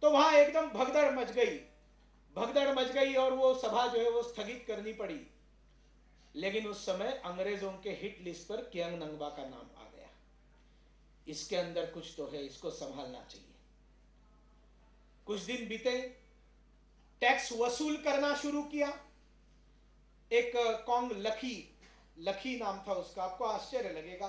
तो वहां एकदम भगदड़ मच गई, भगदड़ मच गई और वो सभा जो है वो स्थगित करनी पड़ी। लेकिन उस समय अंग्रेजों के हिट लिस्ट पर कियांग नंगबा का नाम आ गया। इसके अंदर कुछ तो है, इसको संभालना चाहिए। कुछ दिन बीते, टैक्स वसूल करना शुरू किया। एक कोंग लखी, लखी नाम था उसका। आपको आश्चर्य लगेगा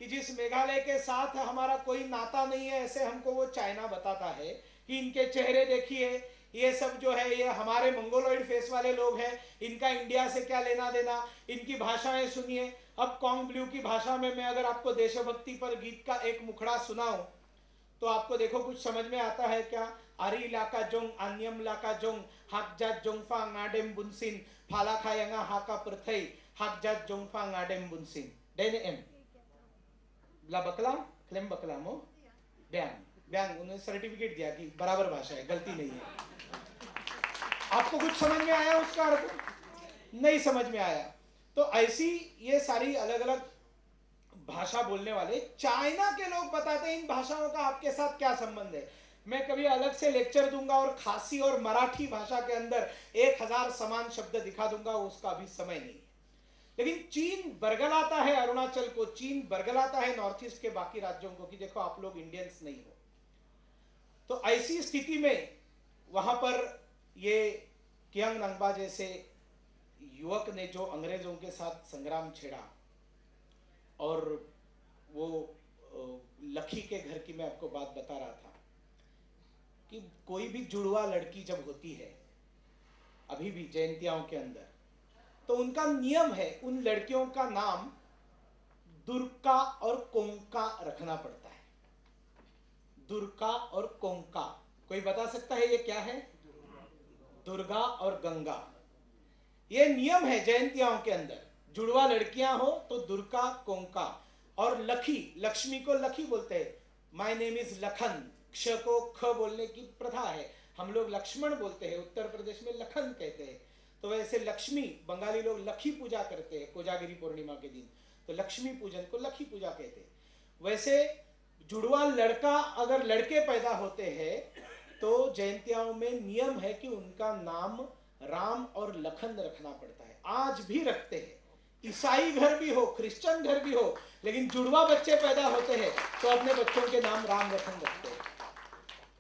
कि जिस मेघालय के साथ हमारा कोई नाता नहीं है, ऐसे हमको वो चाइना बताता है कि इनके चेहरे देखिए, ये सब जो है ये हमारे मंगोलॉइड फेस वाले लोग हैं, इनका इंडिया से क्या लेना देना, इनकी भाषाएं सुनिए। अब कोंग ब्लू की भाषा में मैं अगर आपको देशभक्ति पर गीत का एक मुखड़ा सुनाऊं तो आपको देखो कुछ समझ में आता है क्या? आरी लाका जोंग आन्यम लाका जोंग हाकजा जोंगफा नाडेम बुनसिन फाला खायंगा हाका प्रथई हाकजा जोंगफा नाडेम बुनसिन डेने एम ला बकला क्लेम बकला मो ब्यांग ब्यांग। उन्होंने सर्टिफिकेट दिया कि बराबर भाषा है, गलती नहीं है। आपको कुछ समझ में आया उसका अर्थ? नहीं समझ में आया। तो ऐसी ये सारी अलग अलग भाषा बोलने वाले चाइना के लोग बताते हैं इन भाषाओं का आपके साथ क्या संबंध है। मैं कभी अलग से लेक्चर दूंगा और खासी और मराठी भाषा के अंदर 1000 समान शब्द दिखा दूंगा, उसका अभी समय नहीं है। लेकिन चीन बरगलाता है अरुणाचल को, चीन बरगलाता है नॉर्थ ईस्ट के बाकी राज्यों को कि देखो आप लोग इंडियंस नहीं हो। तो ऐसी स्थिति में वहां पर ये कियांग नंगबा जैसे युवक ने जो अंग्रेजों के साथ संग्राम छेड़ा, और वो लखी के घर की मैं आपको बात बता रहा था कि कोई भी जुड़वा लड़की जब होती है अभी भी जयंतियाओं के अंदर, तो उनका नियम है उन लड़कियों का नाम दुर्गा और कोंका रखना पड़ता है। दुर्गा और कोंका, कोई बता सकता है ये क्या है? दुर्गा और गंगा, ये नियम है जयंतियाओं के अंदर। जुड़वा लड़कियां हो तो दुर्गा कोंका, और लखी, लक्ष्मी को लखी बोलते हैं। माय नेम इज लखन, क्ष को ख बोलने की प्रथा है, हम लोग लक्ष्मण बोलते हैं, उत्तर प्रदेश में लखन कहते हैं। तो वैसे लक्ष्मी, बंगाली लोग लखी पूजा करते हैं कोजागिरी पूर्णिमा के दिन, तो लक्ष्मी पूजन को लखी पूजा कहते हैं। वैसे जुड़वा लड़का अगर लड़के पैदा होते हैं तो जयंतियाओं में नियम है कि उनका नाम राम और लखन रखना पड़ता है। आज भी रखते हैं, ईसाई घर भी हो, क्रिश्चियन घर भी हो, लेकिन जुड़वा बच्चे पैदा होते हैं तो अपने बच्चों के नाम राम लखन रखते हैं।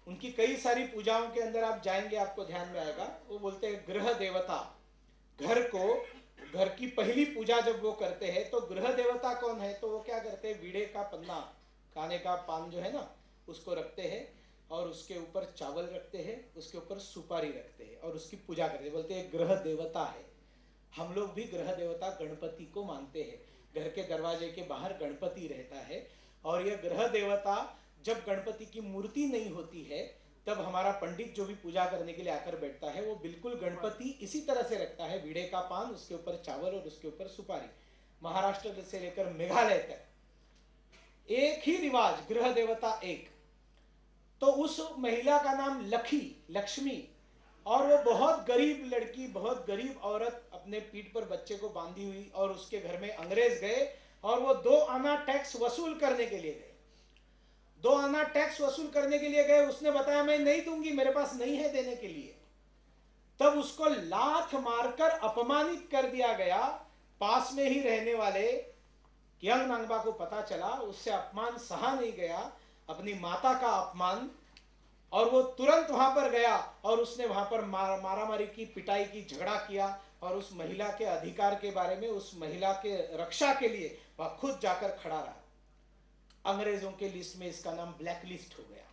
उनकी कई सारी पूजाओं के अंदर आप जाएंगे आपको ध्यान में आएगा, वो बोलते हैं गृह देवता। घर को, घर की पहली पूजा जब वो करते हैं तो गृह देवता कौन है, तो वो क्या करते हैं, वीड़े का पन्ना, खाने का पान जो है ना, उसको रखते हैं और उसके ऊपर चावल रखते हैं, उसके ऊपर सुपारी रखते हैं और उसकी पूजा करते हैं। बोलते हैं ग्रह देवता है। हम लोग भी ग्रह देवता गणपति को मानते हैं। घर के दरवाजे के बाहर गणपति रहता है, और यह ग्रह देवता जब गणपति की मूर्ति नहीं होती है तब हमारा पंडित जो भी पूजा करने के लिए आकर बैठता है वो बिल्कुल गणपति इसी तरह से रखता है, वीड़े का पान, उसके ऊपर चावल और उसके ऊपर सुपारी। महाराष्ट्र से लेकर मेघालय तक एक ही रिवाज, गृह देवता एक। तो उस महिला का नाम लखी, लक्ष्मी, और वो बहुत गरीब लड़की, बहुत गरीब औरत अपने पीठ पर बच्चे को बांधी हुई, और उसके घर में अंग्रेज गए और वो 2 आना टैक्स वसूल करने के लिए गए। 2 आना टैक्स वसूल करने के लिए गए। उसने बताया मैं नहीं दूंगी, मेरे पास नहीं है देने के लिए। तब उसको लात मारकर अपमानित कर दिया गया। पास में ही रहने वाले कियांग नंगबा को पता चला, उससे अपमान सहा नहीं गया, अपनी माता का अपमान, और वो तुरंत वहां पर गया और उसने वहां पर मारामारी की, पिटाई की, झगड़ा किया, और उस महिला के अधिकार के बारे में, उस महिला के रक्षा के लिए वह खुद जाकर खड़ा रहा। अंग्रेजों के लिस्ट में इसका नाम ब्लैक लिस्ट हो गया।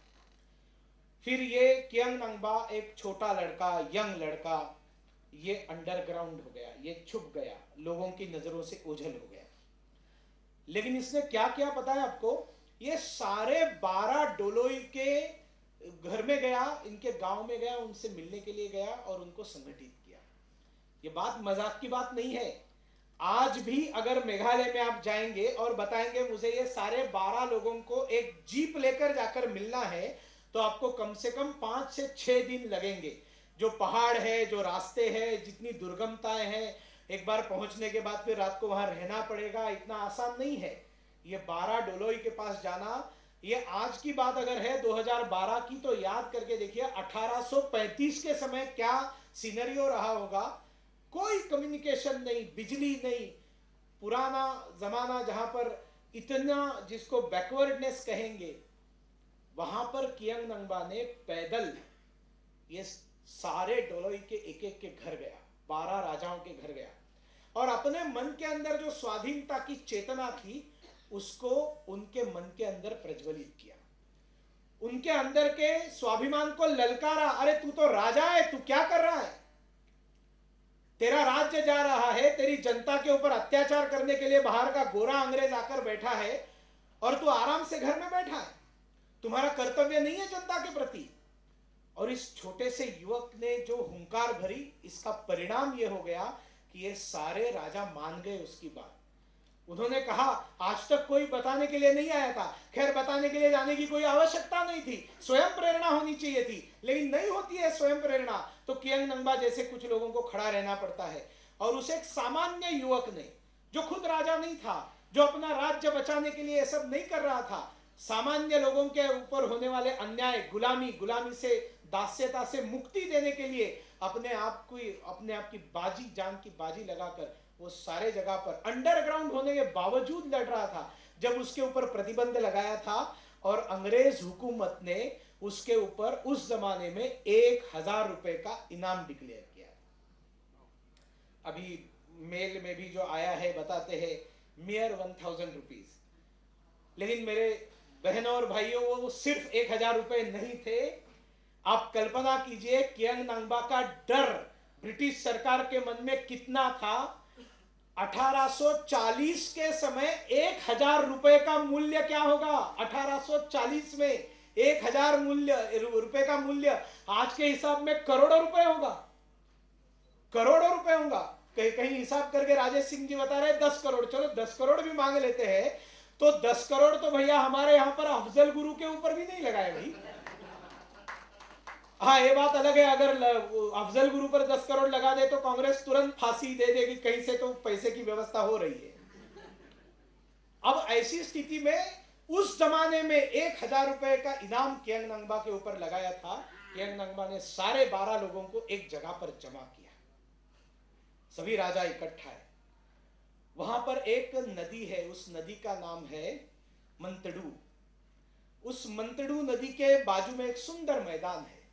फिर ये कियांग नंगबा एक छोटा लड़का, यंग लड़का, ये अंडरग्राउंड हो गया, ये छुप गया, लोगों की नजरों से ओझल हो गया। लेकिन इसने क्या किया पता है आपको? ये सारे 12 डोलोई के घर में गया, इनके गांव में गया, उनसे मिलने के लिए गया और उनको संगठित किया। ये बात मजाक की बात नहीं है। आज भी अगर मेघालय में आप जाएंगे और बताएंगे मुझे ये सारे 12 लोगों को एक जीप लेकर जाकर मिलना है, तो आपको कम से कम 5 से 6 दिन लगेंगे। जो पहाड़ है, जो रास्ते हैं, जितनी दुर्गमताएं हैं, एक बार पहुंचने के बाद फिर रात को वहां रहना पड़ेगा, इतना आसान नहीं है। ये 12 डोलोई के पास जाना ये आज की बात अगर है 2012 की, तो याद करके देखिए 1835 के समय क्या सिनेरियो रहा होगा। कोई कम्युनिकेशन नहीं, बिजली नहीं, पुराना जमाना जहां पर इतना जिसको बैकवर्डनेस कहेंगे, वहां पर कियांग नंगबा ने पैदल ये सारे डोलोई के एक एक के घर गया, 12 राजाओं के घर गया, और अपने मन के अंदर जो स्वाधीनता की चेतना थी उसको उनके मन के अंदर प्रज्वलित किया, उनके अंदर के स्वाभिमान को ललकारा। अरे तू तो राजा है, तू क्या कर रहा है? तेरा राज्य जा रहा है, तेरी जनता के ऊपर अत्याचार करने के लिए बाहर का गोरा अंग्रेज आकर बैठा है और तू आराम से घर में बैठा है। तुम्हारा कर्तव्य नहीं है जनता के प्रति? और इस छोटे से युवक ने जो हुंकार भरी, इसका परिणाम यह हो गया कि ये सारे राजा मान गए उसकी बात। उन्होंने कहा आज तक कोई बताने के लिए नहीं आया था। खैर, बताने के लिए जाने की कोई आवश्यकता नहीं थी, स्वयं प्रेरणा होनी चाहिए थी, लेकिन नहीं होती है स्वयं प्रेरणा, तो कियांग नंगबा जैसे कुछ लोगों को खड़ा रहना पड़ता है। और उस एक सामान्य युवक ने, जो खुद राजा नहीं था, जो अपना राज्य बचाने के लिए सब नहीं कर रहा था, सामान्य लोगों के ऊपर होने वाले अन्याय, गुलामी से, दास्यता से मुक्ति देने के लिए अपने आप की बाजी, जान की बाजी लगाकर वो सारे जगह पर अंडरग्राउंड होने के बावजूद लड़ रहा था। जब उसके ऊपर प्रतिबंध लगाया था और अंग्रेज हुकूमत ने उसके ऊपर उस जमाने में 1000 रुपए का इनाम डिक्लेयर किया। अभी मेल में भी जो आया है बताते हैं मेयर 1000 रुपीज, लेकिन मेरे बहनों और भाइयों वो सिर्फ 1000 रुपए नहीं थे। आप कल्पना कीजिए कियांग नंगबा का डर ब्रिटिश सरकार के मन में कितना था। 1840 के समय 1000 रुपए का मूल्य क्या होगा? 1840 में 1000 रुपए का मूल्य आज के हिसाब में करोड़ों रुपए होगा, करोड़ों रुपए होगा। कहीं हिसाब करके राजेश सिंह जी बता रहे 10 करोड़, चलो 10 करोड़ भी मांग लेते हैं, तो 10 करोड़ तो भैया हमारे यहां पर अफजल गुरु के ऊपर भी नहीं लगाए भाई। हाँ, ये बात अलग है, अगर अफजल गुरु पर 10 करोड़ लगा दे तो कांग्रेस तुरंत फांसी दे देगी, कहीं से तो पैसे की व्यवस्था हो रही है। अब ऐसी स्थिति में उस जमाने में 1000 रुपए का इनाम कियांग नंगबा के ऊपर लगाया था। कियांग नंगबा ने सारे 12 लोगों को एक जगह पर जमा किया, सभी राजा इकट्ठा है। वहां पर एक नदी है, उस नदी का नाम है मंतडू। उस मंतडू नदी के बाजू में एक सुंदर मैदान है।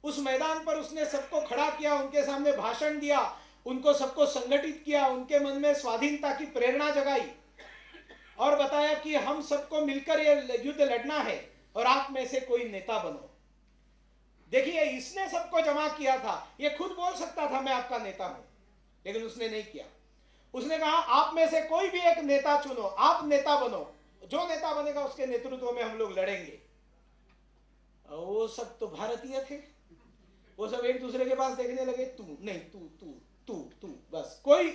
उस मैदान पर उसने सबको खड़ा किया, उनके सामने भाषण दिया, उनको सबको संगठित किया, उनके मन में स्वाधीनता की प्रेरणा जगाई और बताया कि हम सबको मिलकर ये युद्ध लड़ना है और आप में से कोई नेता बनो। देखिए, इसने सबको जमा किया था। ये खुद बोल सकता था मैं आपका नेता हूं, लेकिन उसने नहीं किया। उसने कहा आप में से कोई भी एक नेता चुनो, आप नेता बनो, जो नेता बनेगा उसके नेतृत्व में हम लोग लड़ेंगे। वो सब तो भारतीय थे, वो सब एक दूसरे के पास देखने लगे, तू नहीं, तू तू तू तू, बस कोई,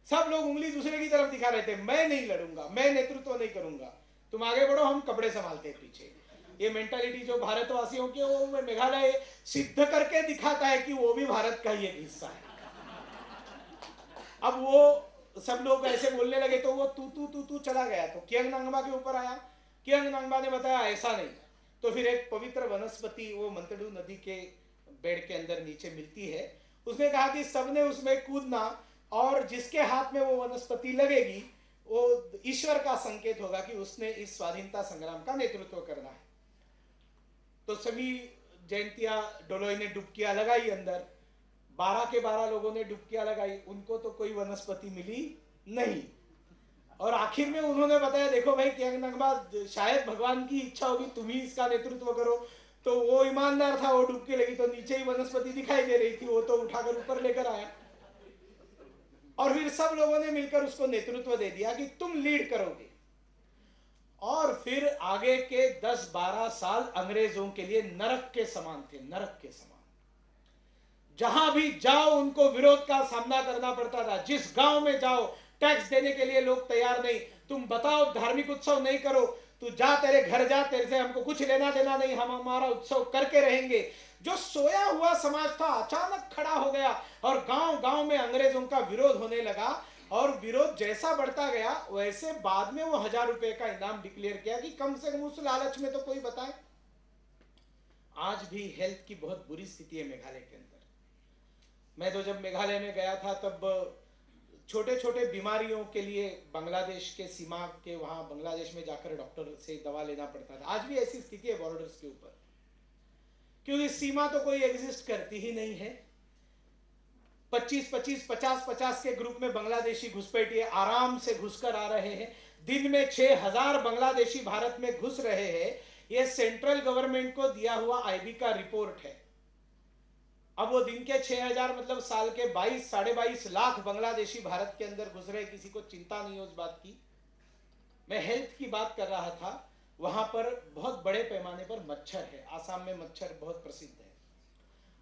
सब लोग उंगली दूसरे की तरफ दिखा रहे थे, मैं नहीं लड़ूंगा, मैं नेतृत्व नहीं करूंगा, तुम आगे बढ़ो, हम कपड़े संभालते हैं पीछे। ये मेंटालिटी जो भारतवासियों की, वो मेघालय सिद्ध करके दिखाता है कि वो भी भारत का ही एक हिस्सा है। अब वो सब लोग ऐसे बोलने लगे तो वो तू तू तू तू चला गया, तो कियांग नंगबा के ऊपर आया। कियांग नंगबा ने बताया ऐसा नहीं। तो फिर एक पवित्र वनस्पति वो मंतडू नदी के बेड के अंदर नीचे मिलती है। उसने कहा कि सबने उसमें कूदना और जिसके हाथ में वो वनस्पति लगेगी वो ईश्वर का संकेत होगा कि उसने इस स्वाधीनता संग्राम का नेतृत्व करना है। तो सभी जयंतिया डोलोई ने डुबकियां लगाई अंदर, 12 के 12 लोगों ने डुबकियां लगाई, उनको तो कोई वनस्पति मिली नहीं। और आखिर में उन्होंने बताया देखो भाई कियांग नंगबा, शायद भगवान की इच्छा होगी तुम ही इसका नेतृत्व करो। तो वो ईमानदार था, वो डुबकी लगी तो नीचे ही वनस्पति दिखाई दे रही थी, वो तो उठाकर ऊपर लेकर आया और फिर सब लोगों ने मिलकर उसको नेतृत्व दे दिया कि तुम लीड करोगे। और फिर आगे के 10-12 साल अंग्रेजों के लिए नरक के समान थे, नरक के समान। जहां भी जाओ उनको विरोध का सामना करना पड़ता था। जिस गांव में जाओ टैक्स देने के लिए लोग तैयार नहीं। तुम बताओ धार्मिक उत्सव नहीं करो, तू जा, तेरे घर जा, तेरे से हमको कुछ लेना देना नहीं, हम हमारा उत्सव करके रहेंगे। जो सोया हुआ समाज था अचानक खड़ा हो गया और गांव गांव में अंग्रेजों का विरोध होने लगा। और विरोध जैसा बढ़ता गया वैसे बाद में वो 1000 रुपए का इनाम डिक्लेयर किया कि कम से कम उस लालच में तो कोई बताए। आज भी हेल्थ की बहुत बुरी स्थिति है मेघालय के अंदर। मैं तो जब मेघालय में गया था तब छोटे छोटे बीमारियों के लिए बांग्लादेश के सीमा के वहां बांग्लादेश में जाकर डॉक्टर से दवा लेना पड़ता था। आज भी ऐसी स्थिति है बॉर्डर्स के ऊपर, क्योंकि सीमा तो कोई एग्जिस्ट करती ही नहीं है। 25-25, 50-50 के ग्रुप में बांग्लादेशी घुसपैठिए आराम से घुसकर आ रहे हैं। दिन में 6000 बांग्लादेशी भारत में घुस रहे हैं। यह सेंट्रल गवर्नमेंट को दिया हुआ आईबी का रिपोर्ट है। अब वो दिन के 6000 मतलब साल के 22-22.5 लाख बांग्लादेशी भारत के अंदर घुस रहे, किसी को चिंता नहीं है उस बात की। मैं हेल्थ की बात कर रहा था। वहां पर बहुत बड़े पैमाने पर मच्छर है। आसाम में मच्छर बहुत प्रसिद्ध है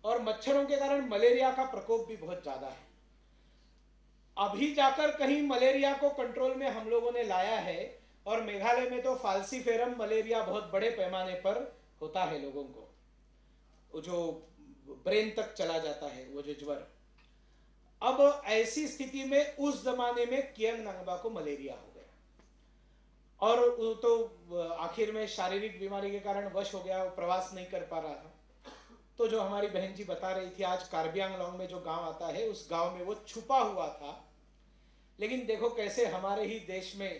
और मच्छरों के कारण मलेरिया का प्रकोप भी बहुत ज्यादा है। अभी जाकर कहीं मलेरिया को कंट्रोल में हम लोगों ने लाया है और मेघालय में तो फाल्सीफेरम मलेरिया बहुत बड़े पैमाने पर होता है लोगों को, वो जो ब्रेन तक चला जाता है, वो जो ज्वर। अब ऐसी स्थिति में उस जमाने में कियांग नांगबा को मलेरिया हो गया और वो तो आखिर में शारीरिक बीमारी के कारण वश हो गया, वो प्रवास नहीं कर पा रहा था। तो जो हमारी बहन जी बता रही थी, आज कार्बी आंगलोंग में जो गांव आता है उस गांव में वो छुपा हुआ था। लेकिन देखो कैसे हमारे ही देश में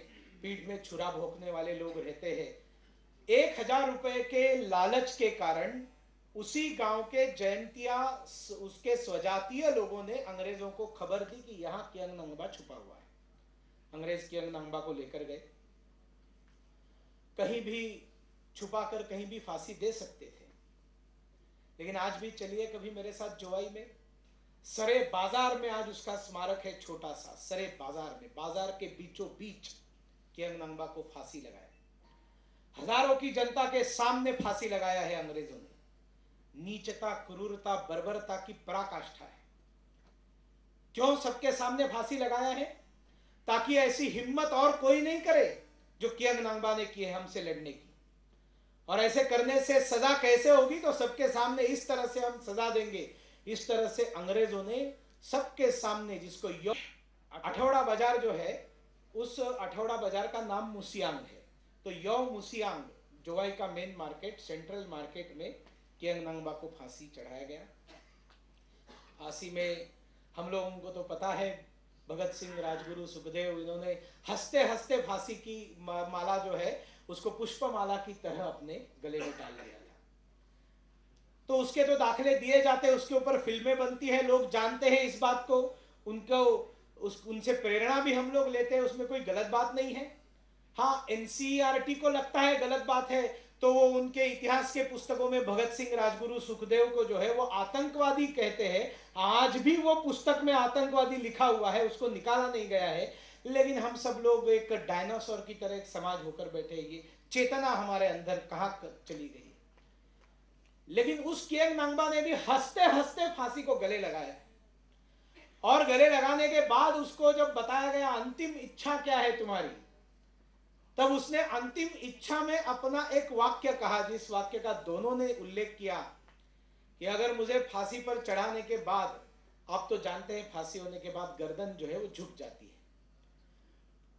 पीठ में छुरा भोंकने वाले लोग रहते हैं। 1000 रुपए के लालच के कारण उसी गांव के जयंतिया उसके स्वजातीय लोगों ने अंग्रेजों को खबर दी कि यहां कियांग नांगबा छुपा हुआ है। अंग्रेज कियांग नांगबा को लेकर गए। कहीं भी छुपाकर कहीं भी फांसी दे सकते थे। लेकिन आज भी चलिए कभी मेरे साथ जोवाई में, सरे बाजार में आज उसका स्मारक है, छोटा सा सरे बाजार में, बाजार के बीचों बीच कियांग नांगबा को फांसी लगाया। हजारों की जनता के सामने फांसी लगाया है अंग्रेजों ने। नीचता, क्रूरता, बर्बरता की पराकाष्ठा है। क्यों सबके सामने फांसी लगाया है? ताकि ऐसी हिम्मत और कोई नहीं करे जो कियांग नांगबा ने की है हमसे लड़ने की। और ऐसे करने से सजा कैसे होगी? तो सबके सामने इस तरह से हम सजा देंगे। इस तरह से अंग्रेजों ने सबके सामने, जिसको अठौड़ा बाजार जो है, उस अठौड़ा बाजार का नाम मुसियांग है। तो यो मुसियांग जोवाई का मेन मार्केट, सेंट्रल मार्केट में कियांग नांगबा को फांसी चढ़ाया गया। फांसी में हम लोगों को तो पता है, भगत सिंह, राजगुरु, सुखदेव, इन्होंने हंसते हंसते फांसी की माला जो है उसको पुष्पमाला की तरह अपने गले में डाल लिया था। तो उसके तो दाखले दिए जाते हैं, उसके ऊपर फिल्में बनती है, लोग जानते हैं इस बात को, उनसे प्रेरणा भी हम लोग लेते हैं, उसमें कोई गलत बात नहीं है। हाँ, एनसीईआरटी को लगता है गलत बात है तो वो उनके इतिहास के पुस्तकों में भगत सिंह, राजगुरु, सुखदेव को जो है वो आतंकवादी कहते हैं। आज भी वो पुस्तक में आतंकवादी लिखा हुआ है, उसको निकाला नहीं गया है। लेकिन हम सब लोग एक डायनासोर की तरह एक समाज होकर बैठे, ये चेतना हमारे अंदर कहां चली गई। लेकिन उस कियांग नांगबा ने भी हंसते हंसते फांसी को गले लगाया। और गले लगाने के बाद उसको जब बताया गया अंतिम इच्छा क्या है तुम्हारी, तब उसने अंतिम इच्छा में अपना एक वाक्य कहा, जिस वाक्य का दोनों ने उल्लेख किया कि अगर मुझे फांसी पर चढ़ाने के बाद, आप तो जानते हैं फांसी होने के बाद गर्दन जो है वो झुक जाती है।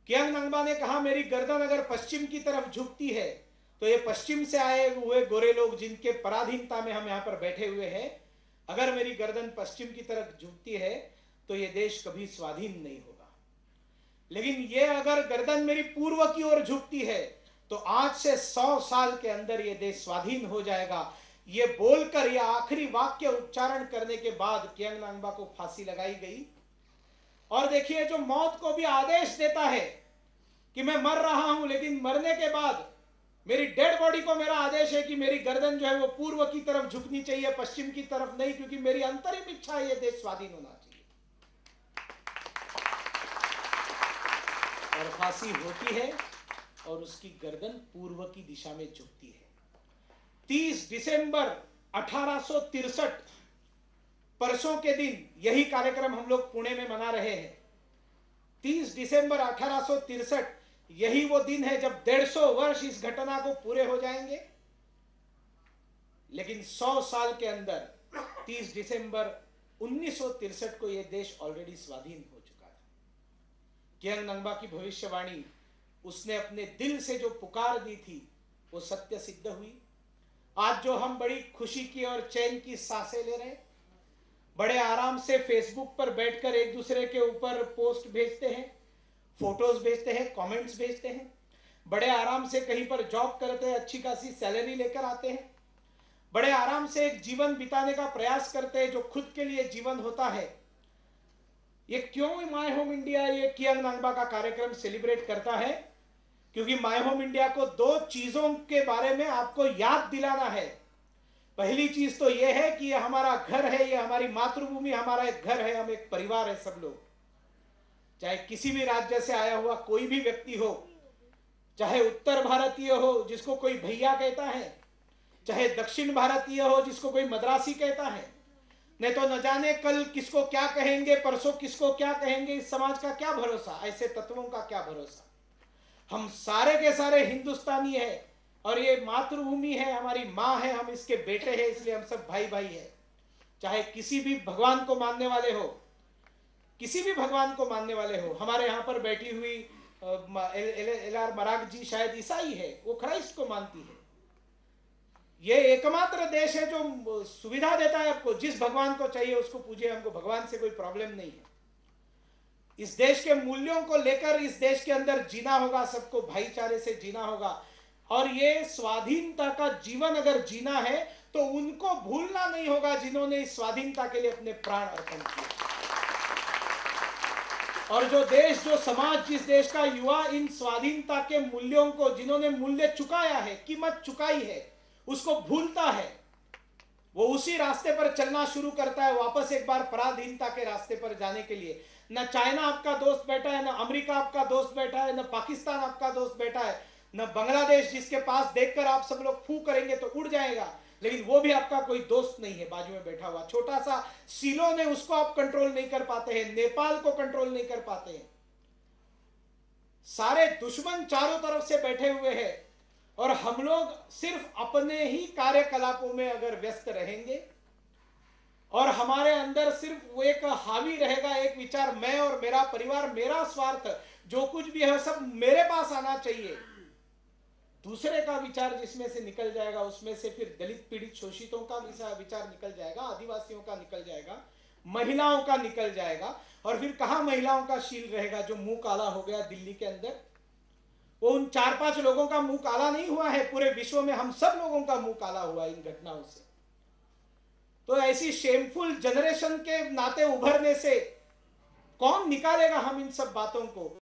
कियांग नांगबा ने कहा मेरी गर्दन अगर पश्चिम की तरफ झुकती है तो ये पश्चिम से आए हुए गोरे लोग जिनके पराधीनता में हम यहाँ पर बैठे हुए हैं, अगर मेरी गर्दन पश्चिम की तरफ झुकती है तो ये देश कभी स्वाधीन नहीं होगा। लेकिन ये अगर गर्दन मेरी पूर्व की ओर झुकती है तो आज से 100 साल के अंदर ये देश स्वाधीन हो जाएगा। ये बोलकर, ये आखिरी वाक्य उच्चारण करने के बाद कियांग नांगबा को फांसी लगाई गई। और देखिए, जो मौत को भी आदेश देता है कि मैं मर रहा हूं, लेकिन मरने के बाद मेरी डेड बॉडी को मेरा आदेश है कि मेरी गर्दन जो है वो पूर्व की तरफ झुकनी चाहिए, पश्चिम की तरफ नहीं, क्योंकि मेरी अंतरिम इच्छा है ये देश स्वाधीन होना चाहिए। और फांसी होती है और उसकी गर्दन पूर्व की दिशा में झुकती है। 30 दिसंबर 1863 परसों के दिन यही कार्यक्रम हम लोग पुणे में मना रहे हैं। 30 दिसंबर 1863 यही वो दिन है जब 150 वर्ष इस घटना को पूरे हो जाएंगे। लेकिन 100 साल के अंदर 30 दिसंबर 1963 को यह देश ऑलरेडी स्वाधीन हो चुका था। कियांग नंगबा की भविष्यवाणी, उसने अपने दिल से जो पुकार दी थी वो सत्य सिद्ध हुई। आज जो हम बड़ी खुशी की और चैन की सांसें ले रहे हैं, बड़े आराम से फेसबुक पर बैठकर एक दूसरे के ऊपर पोस्ट भेजते हैं, फोटोज भेजते हैं, कमेंट्स भेजते हैं, बड़े आराम से कहीं पर जॉब करते हैं, अच्छी खासी सैलरी लेकर आते हैं, बड़े आराम से एक जीवन बिताने का प्रयास करते हैं जो खुद के लिए जीवन होता है। ये क्यों माय होम इंडिया ये कियांग नंगबा का कार्यक्रम सेलिब्रेट करता है? क्योंकि माय होम इंडिया को दो चीजों के बारे में आपको याद दिलाना है। पहली चीज तो यह है कि यह हमारा घर है, यह हमारी मातृभूमि, हमारा एक घर है, हम एक परिवार है सब लोग। चाहे किसी भी राज्य से आया हुआ कोई भी व्यक्ति हो, चाहे उत्तर भारतीय हो जिसको कोई भैया कहता है, चाहे दक्षिण भारतीय हो जिसको कोई मद्रासी कहता है, नहीं तो न जाने कल किसको क्या कहेंगे, परसों किसको क्या कहेंगे। इस समाज का क्या भरोसा, ऐसे तत्वों का क्या भरोसा। हम सारे के सारे हिंदुस्तानी है और ये मातृभूमि है, हमारी माँ है, हम इसके बेटे हैं, इसलिए हम सब भाई भाई है। चाहे किसी भी भगवान को मानने वाले हो, किसी भी भगवान को मानने वाले हो। हमारे यहाँ पर बैठी हुई एल.आर. मराग जी शायद ईसाई है, वो क्राइस्ट को मानती है। ये एकमात्र देश है जो सुविधा देता है आपको, जिस भगवान को चाहिए उसको पूजिए, हमको भगवान से कोई प्रॉब्लम नहीं है। इस देश के मूल्यों को लेकर इस देश के अंदर जीना होगा, सबको भाईचारे से जीना होगा। और ये स्वाधीनता का जीवन अगर जीना है तो उनको भूलना नहीं होगा जिन्होंने इस स्वाधीनता के लिए अपने प्राण अर्पण किए। और जो देश, जो समाज, जिस देश का युवा इन स्वाधीनता के मूल्यों को, जिन्होंने मूल्य चुकाया है, कीमत चुकाई है, उसको भूलता है, वो उसी रास्ते पर चलना शुरू करता है वापस एक बार पराधीनता के रास्ते पर जाने के लिए। न चाइना आपका दोस्त बैठा है, न अमेरिका आपका दोस्त बैठा है, न पाकिस्तान आपका दोस्त बैठा है, न बांग्लादेश जिसके पास देखकर आप सब लोग फू करेंगे तो उड़ जाएगा, लेकिन वो भी आपका कोई दोस्त नहीं है बाजू में बैठा हुआ। छोटा सा सिलोन है, उसको आप कंट्रोल नहीं कर पाते हैं, नेपाल को कंट्रोल नहीं कर पाते हैं। सारे दुश्मन चारों तरफ से बैठे हुए हैं और हम लोग सिर्फ अपने ही कार्यकलापों में अगर व्यस्त रहेंगे और हमारे अंदर सिर्फ वो एक हावी रहेगा, एक विचार, मैं और मेरा परिवार, मेरा स्वार्थ, जो कुछ भी है सब मेरे पास आना चाहिए, दूसरे का विचार जिसमें से निकल जाएगा, उसमें से फिर दलित पीड़ित शोषितों का विचार निकल जाएगा, आदिवासियों का निकल जाएगा, महिलाओं का निकल जाएगा। और फिर कहां महिलाओं का शील रहेगा? जो मुंह काला हो गया दिल्ली के अंदर, वो उन 4-5 लोगों का मुंह काला नहीं हुआ है, पूरे विश्व में हम सब लोगों का मुंह काला हुआ इन घटनाओं से। तो ऐसी शेमफुल जनरेशन के नाते उभरने से कौन निकालेगा हम इन सब बातों को?